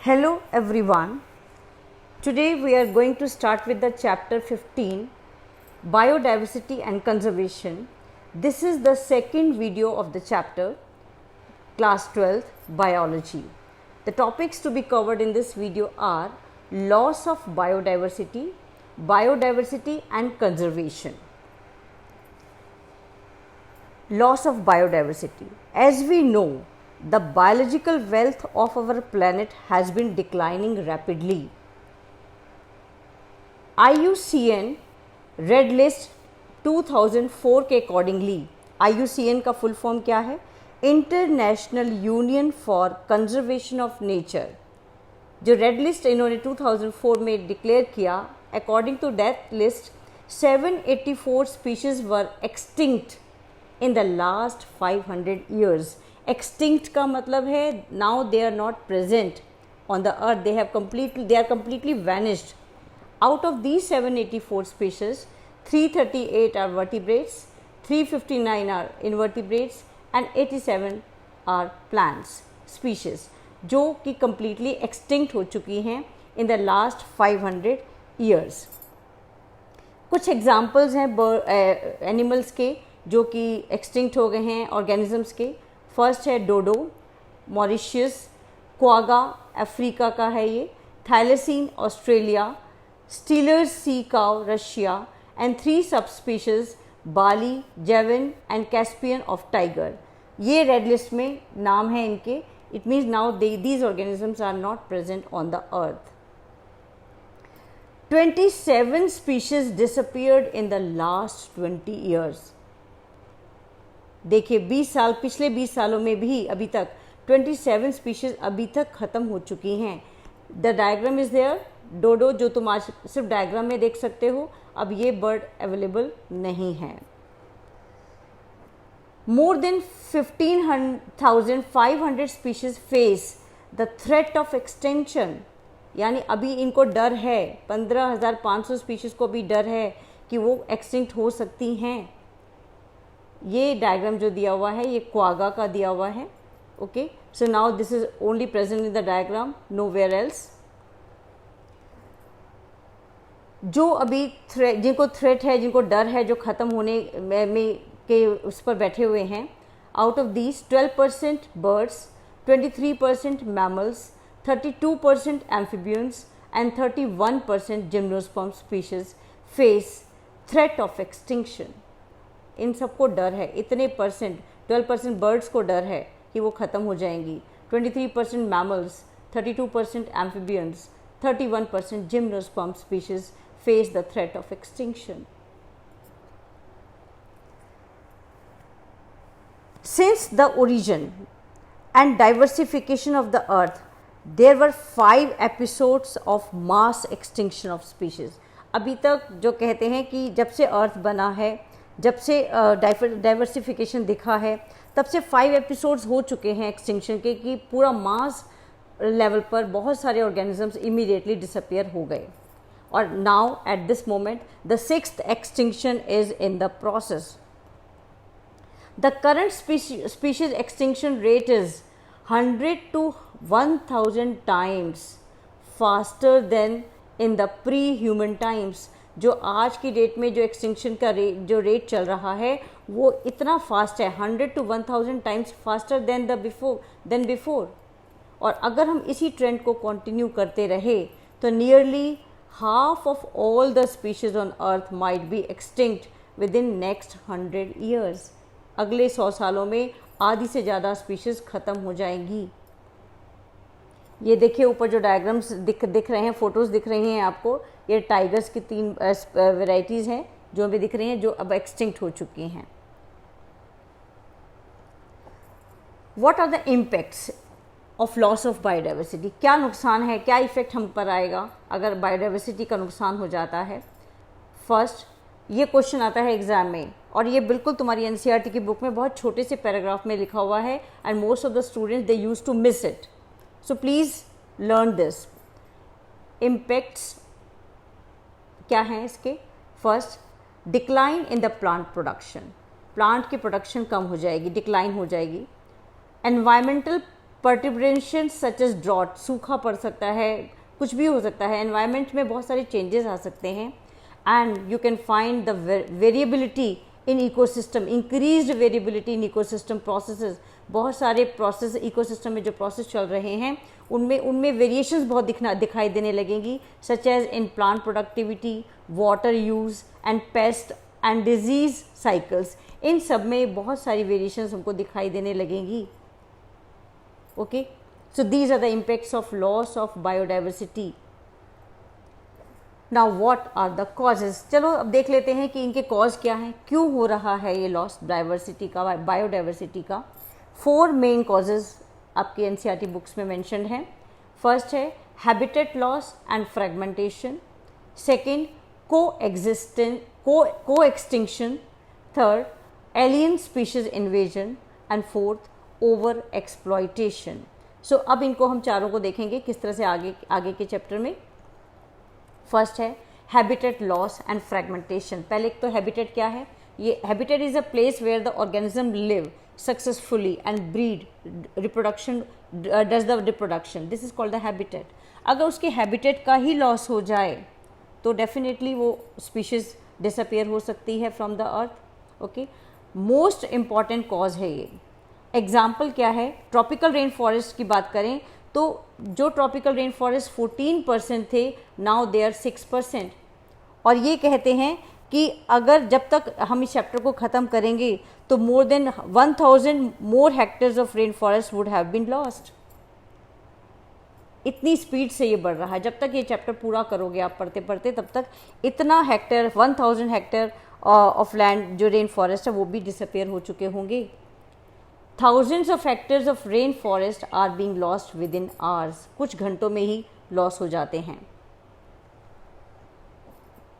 Hello everyone. Today we are going to start with the chapter 15, Biodiversity and Conservation. This is the second video of the chapter, class 12th, Biology. The topics to be covered in this video are loss of biodiversity, biodiversity and conservation. Loss of biodiversity. As we know, the biological wealth of our planet has been declining rapidly. IUCN Red List 2004 के accordingly, IUCN का full form क्या है? International union for conservation of nature. जो red list इन्होंने 2004 में declare किया, according to that list 784 species were extinct in the last 500 years. Extinct का मतलब है now they are not present on the earth, they are completely vanished. Out of these 784 species, 338 are vertebrates, 359 are invertebrates and 87 are plants species जो कि completely extinct हो चुकी हैं in the last 500 years. कुछ examples हैं animals के जो कि एक्सटिंक्ट हो गए हैं, ऑर्गेनिजम्स के. फर्स्ट है डोडो, मॉरिशियस, क्वागा अफ्रीका का है ये, thylacine Australia, Steller's sea cow Russia and 3 subspecies Bali, Javan and Caspian of tiger. ये रेड लिस्ट में नाम है इनके. It means now these organisms are not present on the earth. 27 species disappeared in the last 20 years. देखिए 20 साल, पिछले 20 सालों में भी अभी तक 27 स्पीशीज अभी तक ख़त्म हो चुकी हैं. The diagram is there. Dodo जो तुम आज सिर्फ डायग्राम में देख सकते हो, अब ये बर्ड अवेलेबल नहीं है. More than 15,500 species face the threat of extension. यानी अभी इनको डर है, 15,500 स्पीशीज को भी डर है कि वो एक्सटिंक्ट हो सकती हैं. ये डायग्राम जो दिया हुआ है ये क्वागा का दिया हुआ है. Okay, so now this is only present in the diagram, nowhere else. जो अभी जिनको थ्रेट है, जिनको डर है, जो ख़त्म होने में के उस पर बैठे हुए हैं, out of these 12% birds, 23% mammals, 32% amphibians and 31% gymnosperm species face threat of extinction. इन सबको डर है, इतने परसेंट, 12% बर्ड्स को डर है कि वो ख़त्म हो जाएंगी, 23% mammals, 32% amphibians, 31% gymnosperm species face the threat of extinction. Since the origin and diversification of the earth, there were 5 episodes of mass extinction of species. अभी तक जो कहते हैं कि जब से अर्थ बना है, जब से डाइवर्सिफिकेशन दिखा है, तब से 5 एपिसोड्स हो चुके हैं एक्सटिंक्शन के, कि पूरा मास लेवल पर बहुत सारे ऑर्गेनिजम्स इमीडिएटली डिसअपियर हो गए. और now at this moment the 6th extinction is in the process. The current species extinction rate is 100 to 1000 times faster than in the pre-human times. जो आज की डेट में जो एक्सटिंक्शन का रेट चल रहा है वो इतना फास्ट है, 100 to 1000 times faster than before. और अगर हम इसी ट्रेंड को कंटिन्यू करते रहे तो nearly half of all the species on earth might be extinct with in next 100 years. अगले 100 सालों में आधी से ज़्यादा स्पीशीज ख़त्म हो जाएंगी. ये देखिए ऊपर जो डायग्राम्स दिख रहे हैं, फोटोज़ दिख रही हैं आपको, ये टाइगर्स की 3 वेराइटीज़ हैं जो भी दिख रही हैं, जो अब एक्सटिंक्ट हो चुकी हैं. What are the impacts of loss of biodiversity? क्या नुकसान है, क्या इफ़ेक्ट हम पर आएगा अगर बायोडाइवर्सिटी का नुकसान हो जाता है? फर्स्ट, ये क्वेश्चन आता है एग्ज़ाम में, और ये बिल्कुल तुम्हारी एनसीईआरटी की बुक में बहुत छोटे से पैराग्राफ में लिखा हुआ है, and most of the students they use to miss it. So please learn this. Impacts क्या हैं इसके? First, decline in the plant production. Plant की प्रोडक्शन कम हो जाएगी, डिक्लाइन हो जाएगी. Environmental perturbation such as drought, सूखा पड़ सकता है, कुछ भी हो सकता है, एनवायरनमेंट में बहुत सारे चेंजेस आ सकते हैं. And you can find the variability in ecosystem, increased variability in ecosystem processes. बहुत सारे प्रोसेस इकोसिस्टम में जो प्रोसेस चल रहे हैं उनमें वेरिएशंस बहुत दिखाई देने लगेंगी, such as in plant productivity, water use and pest and disease cycles. इन सब में बहुत सारी वेरिएशंस हमको दिखाई देने लगेंगी. Okay, so these are the impacts of loss of biodiversity. Now what are the causes. चलो अब देख लेते हैं कि इनके कॉज क्या हैं, क्यों हो रहा है ये लॉस डाइवर्सिटी का, बायोडाइवर्सिटी का. 4 मेन कॉजेज आपके एनसीईआरटी बुक्स में मेंशन्ड हैं. फर्स्ट है habitat loss and fragmentation. Second coextinction. Third alien species invasion. And fourth over exploitation. So अब इनको हम चारों को देखेंगे किस तरह से आगे के चैप्टर में. फर्स्ट है हैबिटेट लॉस एंड फ्रेगमेंटेशन. पहले तो हैबिटेट क्या है. ये habitat is a place where the organism live successfully and breed, reproduction does the reproduction, this is called the habitat. अगर उसके हैबिटेट का ही लॉस हो जाए तो डेफिनेटली वो स्पीशीज डिसअपियर हो सकती है from the earth. Okay, most important cause है ये. एग्जाम्पल क्या है, ट्रॉपिकल रेन फॉरेस्ट की बात करें तो जो ट्रॉपिकल रेन फॉरेस्ट 14% थे, नाउ दे आर 6%. और ये कहते हैं कि अगर जब तक हम इस चैप्टर को ख़त्म करेंगे तो more than 1000 more hectares of rain forest would have been lost. इतनी स्पीड से ये बढ़ रहा है. जब तक ये चैप्टर पूरा करोगे आप पढ़ते पढ़ते, तब तक इतना हेक्टेयर, 1000 हेक्टेयर ऑफ लैंड जो रेन फॉरेस्ट है वो भी डिसअपियर हो चुके होंगे. Thousands of hectares of rain forest are being lost within hours. कुछ घंटों में ही लॉस हो जाते हैं.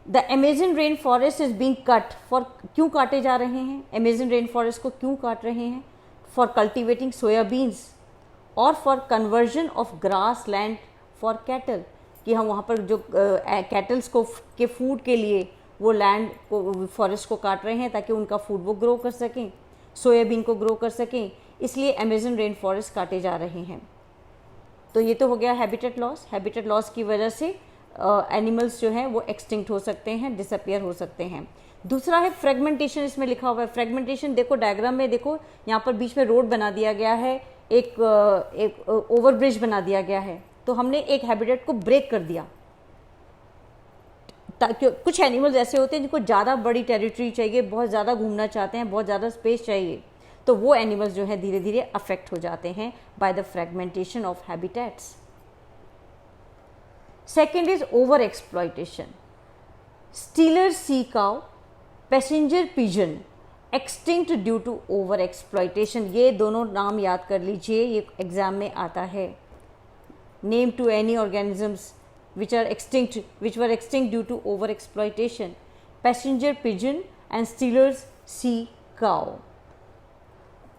The Amazon rain forest is being cut for, क्यों काटे जा रहे हैं Amazon rain forest को, क्यों काट रहे हैं? For cultivating soyabeans और for conversion of grass land for cattle, कि हम वहाँ पर जो कैटल्स को के फूड के लिए वो लैंड को, फॉरेस्ट को काट रहे हैं ताकि उनका फूड वो ग्रो कर सकें, सोयाबीन को ग्रो कर सकें, इसलिए अमेज़न रेन फॉरेस्ट काटे जा रहे हैं. तो ये तो हो गया हैबिटेट लॉस. हैबिटेट लॉस की वजह से एनिमल्स जो हैं वो एक्सटिंक्ट हो सकते हैं, डिसअपियर हो सकते हैं. दूसरा है फ्रेगमेंटेशन. इसमें लिखा हुआ है फ्रेगमेंटेशन. देखो डायग्राम में, देखो यहाँ पर बीच में रोड बना दिया गया है, एक ओवरब्रिज बना दिया गया है. तो हमने एक हैबिटेट को ब्रेक कर दिया. कुछ एनिमल्स ऐसे होते हैं जिनको ज़्यादा बड़ी टेरिटरी चाहिए, बहुत ज़्यादा घूमना चाहते हैं, बहुत ज़्यादा स्पेस चाहिए, तो वो एनिमल्स जो है धीरे धीरे अफेक्ट हो जाते हैं by the fragmentation of habitats. Second is over exploitation. Steller sea cow, passenger pigeon extinct due to over exploitation. ये दोनों नाम याद कर लीजिए, ये एग्जाम में आता है. Name two any organisms which were extinct due to over exploitation. Passenger pigeon and Steelers sea cow.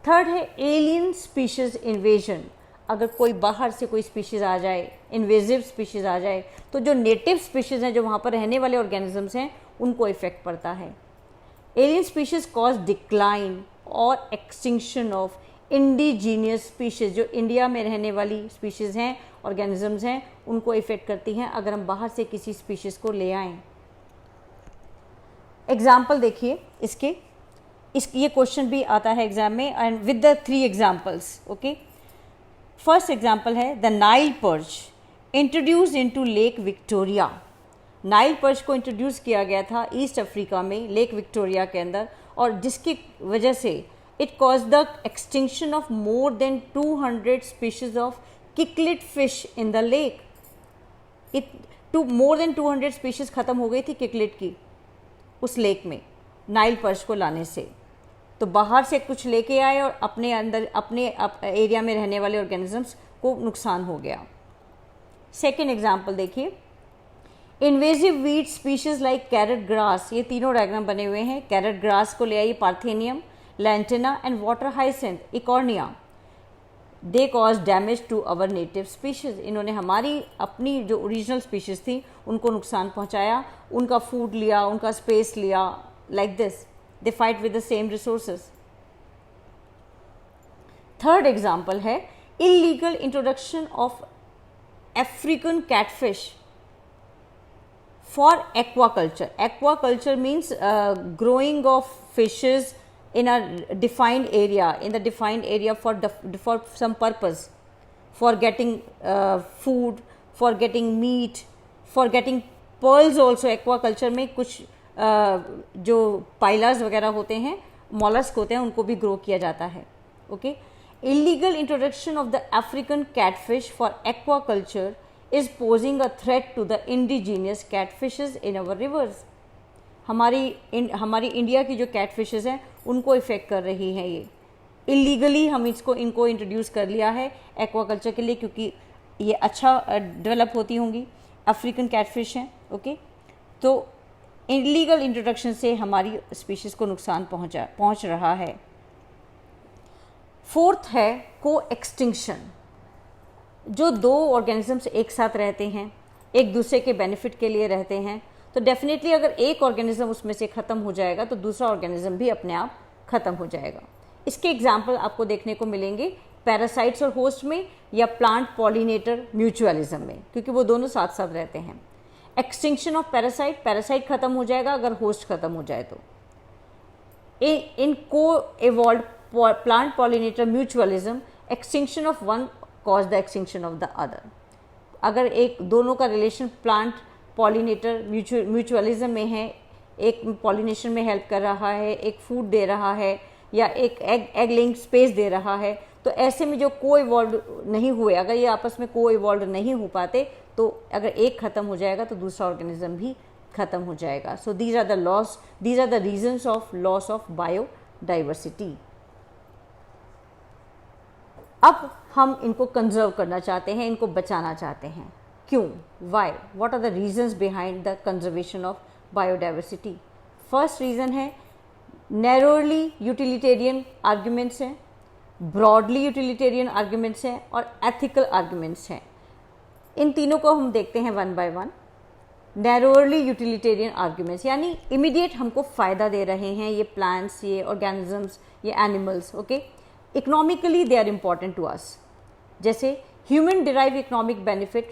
Third है एलियन स्पीशीज इन्वेजन. अगर कोई बाहर से कोई स्पीशीज़ आ जाए, इन्वेजिव स्पीशीज़ आ जाए, तो जो नेटिव स्पीशीज़ हैं, जो वहाँ पर रहने वाले ऑर्गेनिजम्स हैं, उनको इफेक्ट पड़ता है. एलियन स्पीशीज कॉज डिक्लाइन और एक्सटिंक्शन ऑफ इंडिजीनियस स्पीशीज़. जो इंडिया में रहने वाली स्पीशीज़ हैं, ऑर्गेनिजम्स हैं, उनको इफेक्ट करती हैं अगर हम बाहर से किसी स्पीशीज़ को ले आएँ. एग्जाम्पल देखिए इसके, ये क्वेश्चन भी आता है एग्जाम में, and with the 3 examples. Okay, first example है the Nile perch introduced into Lake Victoria. Nile perch को इंट्रोड्यूस किया गया था ईस्ट अफ्रीका में, लेक विक्टोरिया के अंदर, और जिसकी वजह से it cause the extinction of more than 200 species of cichlid fish in the lake. More than 200 species खत्म हो गई थी किकलिट की उस लेक में नाइल पर्च को लाने से. तो बाहर से कुछ लेके आए और अपने अंदर, अपने एरिया में रहने वाले ऑर्गेनिजम्स को नुकसान हो गया. सेकेंड एग्जाम्पल देखिए, invasive weed species like carrot grass. ये तीनों डायग्राम बने हुए हैं. कैरेट ग्रास को ले आई parthenium, lantana and water hyacinth, eichhornia. They cause damage to our native species. इन्होंने हमारी अपनी जो ओरिजिनल स्पीशीज थी उनको नुकसान पहुंचाया, उनका फूड लिया, उनका स्पेस लिया. Like this they fight with the same resources. Third example है illegal introduction of African catfish for aquaculture. Aquaculture means growing of fishes in a defined area, for some purpose, for getting food, for getting meat, for getting pearls also. Aquaculture में कुछ जो पाइलास वगैरह होते हैं, mollusc होते हैं, उनको भी ग्रो किया जाता है. Okay. Illegal introduction of the African catfish for aquaculture is posing a threat to the indigenous catfishes in our rivers. हमारी इंडिया की जो कैटफिशेस हैं उनको इफ़ेक्ट कर रही हैं. ये इलीगली हम इनको इंट्रोड्यूस कर लिया है एक्वाकल्चर के लिए, क्योंकि ये अच्छा डेवलप होती होंगी. अफ्रीकन कैटफिश हैं. ओके. तो इलीगल इंट्रोडक्शन से हमारी स्पीशीज़ को नुकसान पहुंच रहा है. फोर्थ है को एक्सटिंक्शन. जो दो ऑर्गेनिजम्स एक साथ रहते हैं, एक दूसरे के बेनिफिट के लिए रहते हैं, तो डेफिनेटली अगर एक ऑर्गेनिज्म उसमें से ख़त्म हो जाएगा तो दूसरा ऑर्गेनिज्म भी अपने आप ख़त्म हो जाएगा. इसके एग्जाम्पल आपको देखने को मिलेंगे पैरासाइट्स और होस्ट में, या प्लांट पॉलिनेटर म्यूचुअलिज्म में, क्योंकि वो दोनों साथ साथ रहते हैं. एक्सटिंक्शन ऑफ पैरासाइट ख़त्म हो जाएगा अगर होस्ट ख़त्म हो जाए तो. इन को evolve plant pollinator mutualism, extinction of one cause the extinction of the other. अगर एक दोनों का रिलेशन प्लांट पॉलिनेटर म्यूचुअलिज्म में है, एक पॉलिनेशन में हेल्प कर रहा है, एक फूड दे रहा है, या एक एग लेइंग स्पेस दे रहा है, तो ऐसे में जो को इवॉल्व नहीं हुए, अगर ये आपस में को इवॉल्व नहीं हो पाते, तो अगर एक ख़त्म हो जाएगा तो दूसरा ऑर्गेनिज्म भी ख़त्म हो जाएगा. So these are the reasons of loss of biodiversity. अब हम इनको कंजर्व करना चाहते हैं, इनको बचाना चाहते हैं. क्यों? Why? What are the reasons behind the conservation of biodiversity? First reason है नैरोली यूटिलिटेरियन आर्ग्यूमेंट्स हैं, ब्रॉडली यूटिलिटेरियन आर्ग्यूमेंट्स हैं, और एथिकल आर्ग्यूमेंट्स हैं. इन तीनों को हम देखते हैं one by one. Narrowly utilitarian arguments यानी इमीडिएट हमको फ़ायदा दे रहे हैं ये प्लांट्स, ये ऑर्गेनिजम्स, ये animals. Okay. Economically they are important to us. जैसे human derive economic benefit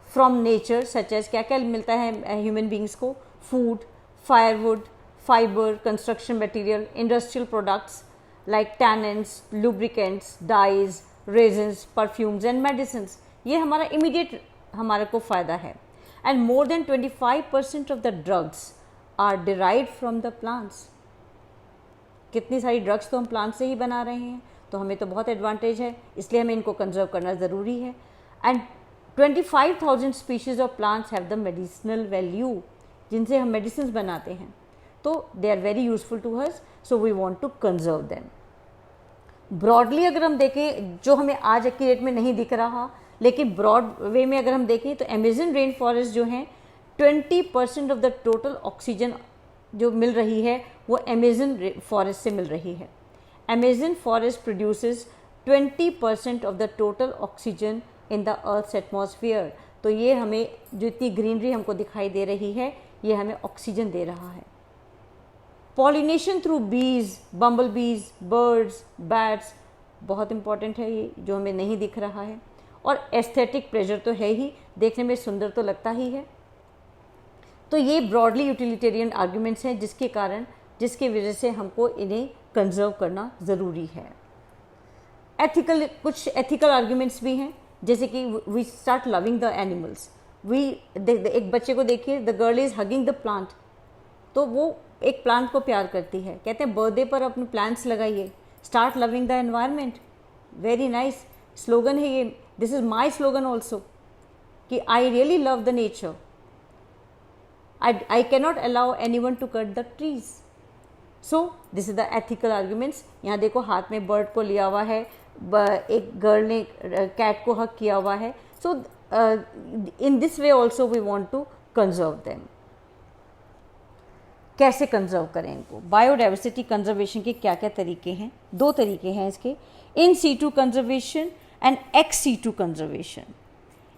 from nature, such as क्या क्या मिलता है ह्यूमन बींग्स को? Food, firewood, fibre, construction material, industrial products like tannins, lubricants, dyes, resins, perfumes and medicines. ये हमारा immediate हमारे को फ़ायदा है. And more than 25% of the drugs are derived from the plants. कितनी सारी ड्रग्स तो हम प्लांट से ही बना रहे हैं, तो हमें तो बहुत एडवांटेज है, इसलिए हमें इनको कंजर्व करना ज़रूरी है. And 25,000 species of plants have the medicinal value, जिनसे हम मेडिसिन बनाते हैं, तो they are very useful to us, so we want to conserve them. Broadly अगर हम देखें, जो हमें आज की डेट में नहीं दिख रहा, लेकिन ब्रॉड वे में अगर हम देखें तो अमेज़न रेन फॉरेस्ट जो हैं 20% ऑफ द टोटल ऑक्सीजन जो मिल रही है वो अमेज़न फॉरेस्ट से मिल रही है. Amazon forest produces 20% of the total oxygen in the earth's atmosphere. तो ये हमें जो इतनी ग्रीनरी हमको दिखाई दे रही है, ये हमें ऑक्सीजन दे रहा है. पॉलिनेशन थ्रू बीज, बम्बल बीज, बर्ड्स, बैट्स बहुत इंपॉर्टेंट है, ये जो हमें नहीं दिख रहा है. और एस्थेटिक प्लेजर तो है ही, देखने में सुंदर तो लगता ही है. तो ये ब्रॉडली यूटिलिटेरियन आर्ग्यूमेंट्स हैं जिसकी वजह से हमको इन्हें कंजर्व करना ज़रूरी है. कुछ एथिकल आर्ग्यूमेंट्स भी हैं, जैसे कि we start loving the animals. एक बच्चे को देखिए, the girl is hugging the plant, तो वो एक प्लांट को प्यार करती है. कहते हैं बर्थडे पर अपने प्लांट्स लगाइए, start loving the environment. Very nice slogan है ये. This is my slogan also, कि I really love the nature. I cannot allow anyone to cut the trees. So this is the ethical arguments. यहाँ देखो हाथ में bird को लिया हुआ है, एक गर्ल ने कैट को हक किया हुआ है. So in this way also we want to conserve them. कैसे कंजर्व करें इनको? बायोडाइवर्सिटी कंजर्वेशन के क्या क्या तरीके हैं? 2 तरीके हैं इसके, in situ conservation and ex situ conservation.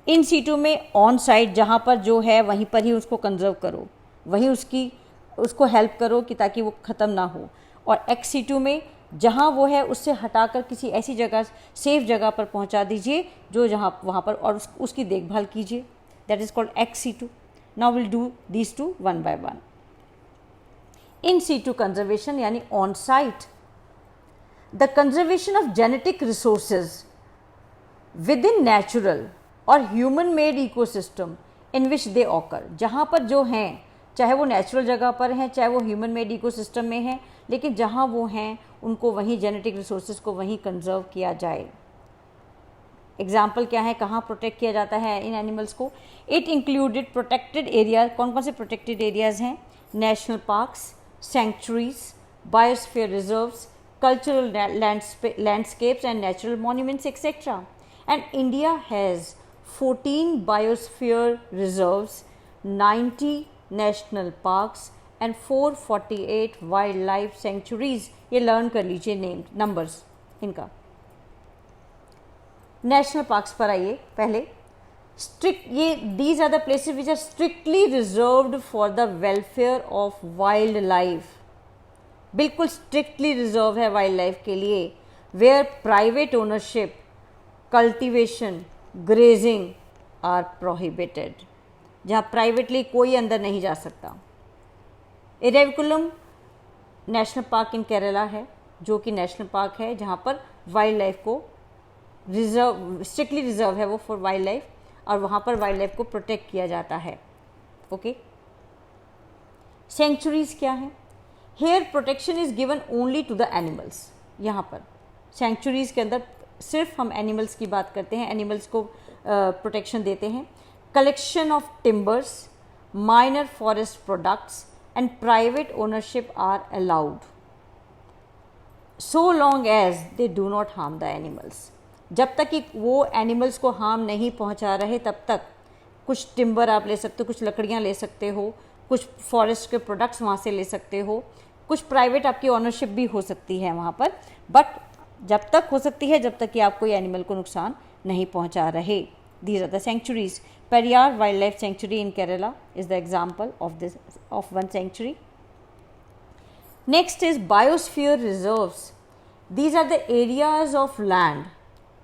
In situ में ऑन साइट जहाँ पर जो है वहीं पर ही उसको कंजर्व करो, वहीं उसको हेल्प करो कि ताकि वो ख़त्म ना हो. और एक्स सीटू में जहाँ वो है उससे हटाकर किसी ऐसी जगह, सेफ जगह पर पहुँचा दीजिए जो जहाँ वहाँ पर, और उसकी देखभाल कीजिए. That is called ex situ. Now will do these two one by one. In situ conservation यानी on site, the conservation of genetic resources with in natural or human made ecosystem in which they occur. जहाँ पर जो हैं, चाहे वो natural जगह पर हैं, चाहे वो ह्यूमन मेड इकोसिस्टम में हैं, लेकिन जहाँ वो हैं उनको वहीं जेनेटिक रिसोर्सेज को वहीं कंजर्व किया जाए. एग्जाम्पल क्या है, कहाँ प्रोटेक्ट किया जाता है इन एनिमल्स को? It included protected area. कौन कौन से प्रोटेक्टेड एरियाज़ हैं? National parks, sanctuaries, biosphere reserves, cultural landscapes and natural monuments, etc. And India has 14 biosphere reserves, 90 national parks and 448 wildlife sanctuaries. ये लर्न कर लीजिए नेम नंबर्स इनका. National parks पर आइए पहले. स्ट्रिक्ट, ये these are the places which are strictly reserved for the welfare of wild life. बिल्कुल strictly reserve है वाइल्ड लाइफ के लिए. Where private ownership, cultivation, grazing are prohibited. जहाँ प्राइवेटली कोई अंदर नहीं जा सकता. Eravikulam national park in Kerala है, जो कि नेशनल पार्क है जहाँ पर वाइल्ड लाइफ को रिजर्व, स्ट्रिक्टली रिजर्व है वो फॉर वाइल्ड लाइफ, और वहाँ पर वाइल्ड लाइफ को प्रोटेक्ट किया जाता है. ओके. सेंचुरीज क्या है? Here protection is given only to the animals. यहाँ पर सेंचुरीज़ के अंदर सिर्फ हम एनिमल्स की बात करते हैं, एनिमल्स को प्रोटेक्शन देते हैं. Collection of timbers, minor forest products and private ownership are allowed so long as they do not harm the animals. जब तक कि वो एनिमल्स को हार्म नहीं पहुँचा रहे तब तक कुछ टिम्बर आप ले सकते हो, कुछ लकड़ियाँ ले सकते हो, कुछ फॉरेस्ट के प्रोडक्ट्स वहाँ से ले सकते हो, कुछ प्राइवेट आपकी ऑनरशिप भी हो सकती है वहाँ पर, बट जब तक हो सकती है जब तक कि आप कोई एनिमल को नुकसान नहीं पहुँचा रहे. These are the sanctuaries. Periyar wild life sanctuary in Kerala is the example of one sanctuary. Next is biosphere reserves. These are the areas of land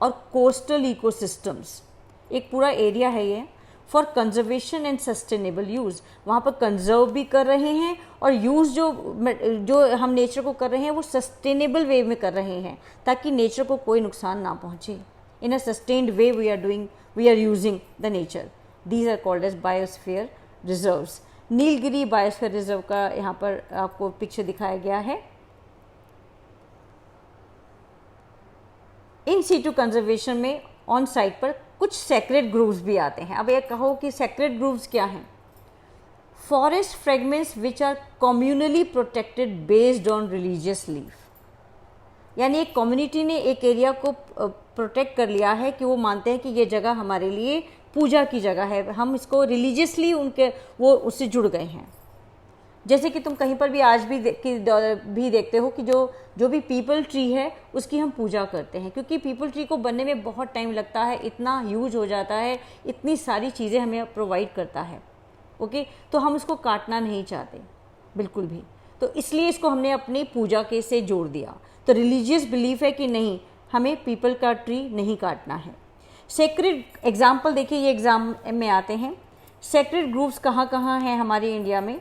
और कोस्टल इकोसिस्टम्स. एक पूरा एरिया है ये for conservation and sustainable use. वहाँ पर conserve भी कर रहे हैं और यूज़ जो हम नेचर को कर रहे हैं वो सस्टेनेबल वे में कर रहे हैं, ताकि नेचर को कोई नुकसान ना पहुँचे. In a sustained way we are using the nature. These are called as biosphere reserves. Nilgiri biosphere reserve का यहाँ पर आपको पिक्चर दिखाया गया है. इन सीटू कंजर्वेशन में ऑन साइट पर कुछ सेक्रेड ग्रूव्स भी आते हैं. अब ये कहो कि सेक्रेड ग्रूव्स क्या हैं? Forest fragments which are communally protected based on religious leaf. यानी एक कम्युनिटी ने एक एरिया को प्रोटेक्ट कर लिया है कि वो मानते हैं कि ये जगह हमारे लिए पूजा की जगह है, हम इसको रिलीजियसली उनके वो उससे जुड़ गए हैं. जैसे कि तुम कहीं पर भी आज भी देखते हो कि जो भी पीपल ट्री है उसकी हम पूजा करते हैं, क्योंकि पीपल ट्री को बनने में बहुत टाइम लगता है, इतना ह्यूज हो जाता है, इतनी सारी चीज़ें हमें प्रोवाइड करता है. ओके, तो हम उसको काटना नहीं चाहते बिल्कुल भी, तो इसलिए इसको हमने अपनी पूजा के से जोड़ दिया. तो रिलीजियस बिलीफ है कि नहीं, हमें पीपल का ट्री नहीं काटना है. सेक्रेड एग्जाम्पल देखिए, ये एग्जाम में आते हैं. सेक्रेड ग्रुप्स कहाँ कहाँ हैं हमारे इंडिया में?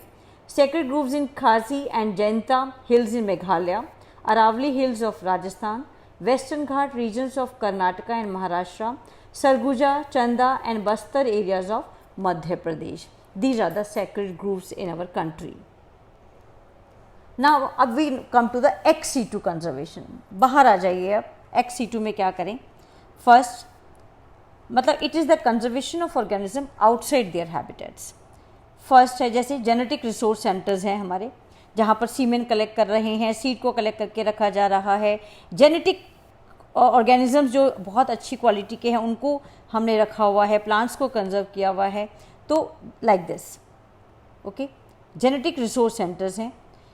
Sacred groves in Khasi and Jainta hills in Meghalaya, Aravalli hills of Rajasthan, Western Ghat regions of Karnataka and Maharashtra, Sarguja, Chanda and Bastar areas of Madhya Pradesh. These are the sacred groves in our country. Now अब we come to the ex situ conservation. बाहर आ जाइए अब. ex situ में क्या करें? First, मतलब it is the conservation of organism outside their habitats. First है जैसे जेनेटिक रिसोर्स सेंटर्स हैं हमारे, जहाँ पर सीमेन कलेक्ट कर रहे हैं, सीड को कलेक्ट करके रखा जा रहा है. जेनेटिक ऑर्गेनिजम्स जो बहुत अच्छी क्वालिटी के हैं उनको हमने रखा हुआ है, प्लांट्स को कंजर्व किया हुआ है. तो like this. Okay, genetic resource centres हैं.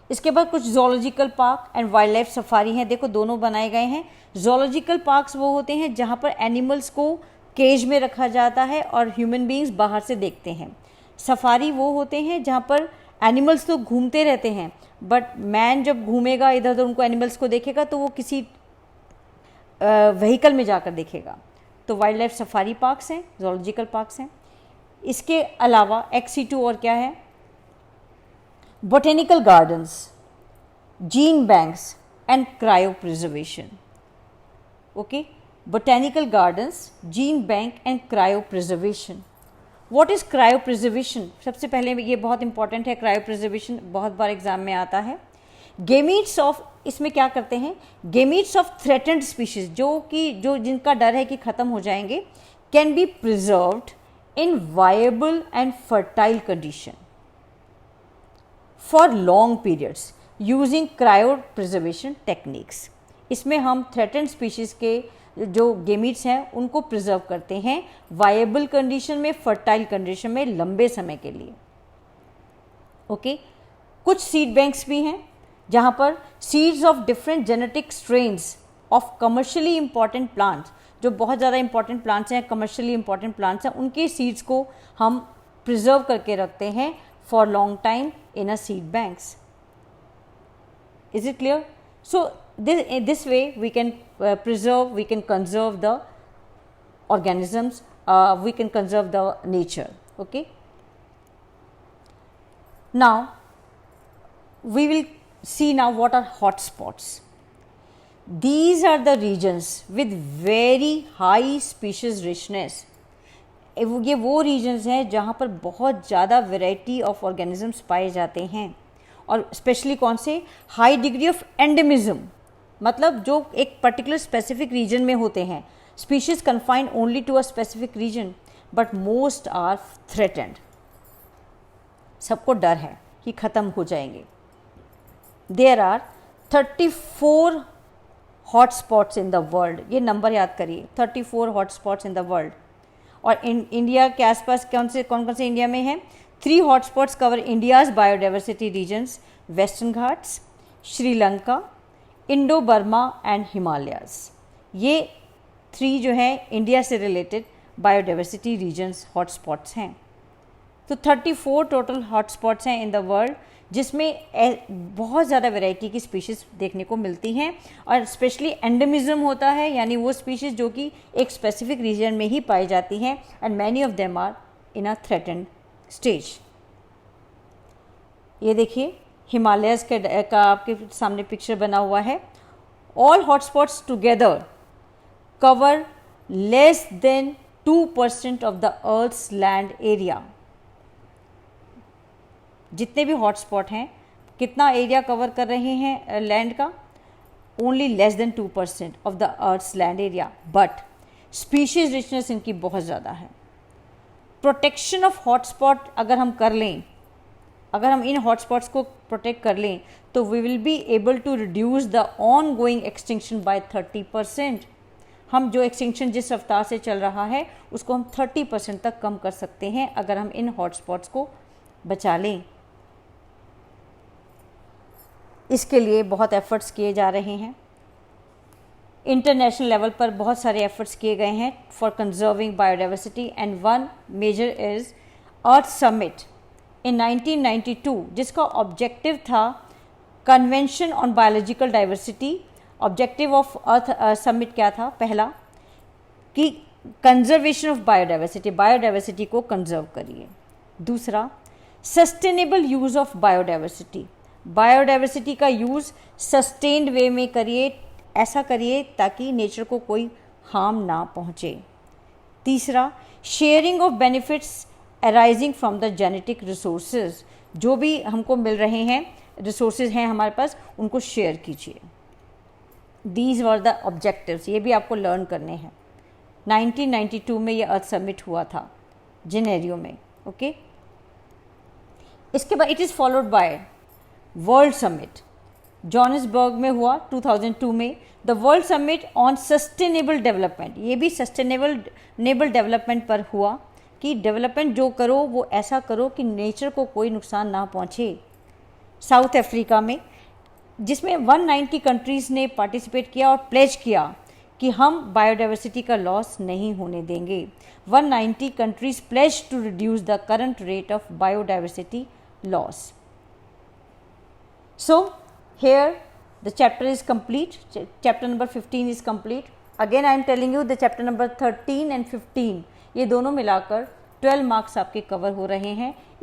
इसके बाद कुछ zoological park and wild life safari हैं. देखो दोनों बनाए गए हैं. जोलॉजिकल पार्क्स वो होते हैं जहाँ पर एनिमल्स को केज में रखा जाता है और ह्यूमन बींग्स बाहर से देखते हैं. सफारी वो होते हैं जहाँ पर एनिमल्स तो घूमते रहते हैं बट मैन जब घूमेगा इधर उधर उनको एनिमल्स को देखेगा तो वो किसी व्हीकल में जाकर देखेगा। तो वाइल्ड लाइफ सफारी पार्क्स हैं, जोलॉजिकल पार्क्स हैं। इसके अलावा XC2 और क्या है, botanical gardens, gene banks and cryo preservation. Okay, botanical gardens, gene bank and cryo preservation. What is cryo preservation? सबसे पहले ये बहुत इंपॉर्टेंट है, क्रायो प्रिजर्वेशन बहुत बार एग्जाम में आता है। गेमीट्स ऑफ, इसमें क्या करते हैं, गेमीट्स ऑफ थ्रेटेंड स्पीशीज, जो जिनका डर है कि ख़त्म हो जाएंगे, can be preserved in viable and fertile condition for long periods using cryo preservation techniques. इसमें हम थ्रेटेंड स्पीशीज़ के जो गेमीट्स हैं उनको प्रिजर्व करते हैं वायबल कंडीशन में, फर्टाइल कंडीशन में लंबे समय के लिए। ओके, कुछ सीड बैंक्स भी हैं जहाँ पर seeds of different genetic strains of commercially important plants, जो बहुत ज़्यादा इंपॉर्टेंट प्लांट्स हैं, कमर्शियली इंपॉर्टेंट प्लांट्स हैं, उनके सीड्स को हम प्रिजर्व करके रखते हैं for long time in a seed banks. Is it clear? So this way we can preserve, we can conserve the organisms, we can conserve the nature. Okay, now we will see now what are hotspots. These are the regions with very high species richness. ये वो regions हैं जहाँ पर बहुत ज़्यादा variety of organisms पाए जाते हैं, और स्पेशली कौन से, हाई डिग्री ऑफ एंडेमिज्म, मतलब जो एक पर्टिकुलर स्पेसिफिक रीजन में होते हैं, species confined only to a specific region, but most are threatened, सबको डर है कि ख़त्म हो जाएंगे। There are 34 hotspots in the world, ये नंबर याद करिए, 34 हॉटस्पॉट्स इन द वर्ल्ड। और इंडिया के आसपास कौन कौन से इंडिया में हैं? 3 hotspots cover India's biodiversity regions, Western Ghats, Sri Lanka, Indo Burma and Himalayas. ये 3 जो हैं इंडिया से रिलेटेड बायोडाइवर्सिटी रीजन्स हॉटस्पॉट्स हैं। तो 34 टोटल हॉटस्पॉट्स हैं इन द वर्ल्ड, जिसमें बहुत ज़्यादा वैरायटी की स्पीशीज़ देखने को मिलती हैं, और स्पेशली एंडेमिज्म होता है, यानी वो स्पीशीज़ जो कि एक स्पेसिफिक रीजन में ही पाई जाती हैं, and many of them are in a threatened stage. ये देखिए हिमालयस का आपके सामने पिक्चर बना हुआ है। All hotspots together cover less than 2% of the earth's land area. जितने भी हॉटस्पॉट हैं कितना एरिया कवर कर रहे हैं लैंड का? Only less than 2% of the earth's land area, but species richness इनकी बहुत ज़्यादा है। प्रोटेक्शन ऑफ हॉटस्पॉट अगर हम कर लें, अगर हम इन हॉटस्पॉट्स को प्रोटेक्ट कर लें, तो we will be able to reduce the ongoing extinction by 30%। हम जो एक्सटिंक्शन जिस रफ्तार से चल रहा है उसको हम 30% तक कम कर सकते हैं अगर हम इन हॉटस्पॉट्स को बचा लें। इसके लिए बहुत एफर्ट्स किए जा रहे हैं, इंटरनेशनल लेवल पर बहुत सारे एफर्ट्स किए गए हैं for conserving biodiversity, and one major is Earth Summit in 1992, जिसका ऑब्जेक्टिव था convention on biological diversity. Objective of Earth Summit क्या था? पहला कि कंजर्वेशन ऑफ बायोडाइवर्सिटी, बायोडाइवर्सिटी को कंजर्व करिए। दूसरा, sustainable use of biodiversity, biodiversity का यूज़ सस्टेन्ड वे में करिए, ऐसा करिए ताकि नेचर को कोई हार्म ना पहुँचे। तीसरा, sharing of benefits arising from the genetic resources, जो भी हमको मिल रहे हैं रिसोर्सेज हैं हमारे पास, उनको शेयर कीजिए। दीज वर द ऑब्जेक्टिव्स, ये भी आपको लर्न करने हैं। 1992 में ये अर्थ समिट हुआ था जेनेरियो में। ओके, इसके बाद it is followed by world summit, Johannesburg में हुआ 2002 में, the world summit on sustainable development. ये भी सस्टेनेबल डेवलपमेंट पर हुआ कि डेवलपमेंट जो करो वो ऐसा करो कि नेचर को कोई नुकसान ना पहुँचे, साउथ अफ्रीका में, जिसमें 190 कंट्रीज़ ने पार्टिसिपेट किया और प्लेज किया कि हम बायोडाइवर्सिटी का लॉस नहीं होने देंगे। 190 countries pledge to reduce the current rate of biodiversity loss. So here the chapter is complete. Chapter number 15 is complete. Again I am telling you the chapter number 13 and 15 ये दोनों मिलाकर 12 marks आपके cover हो रहे हैं.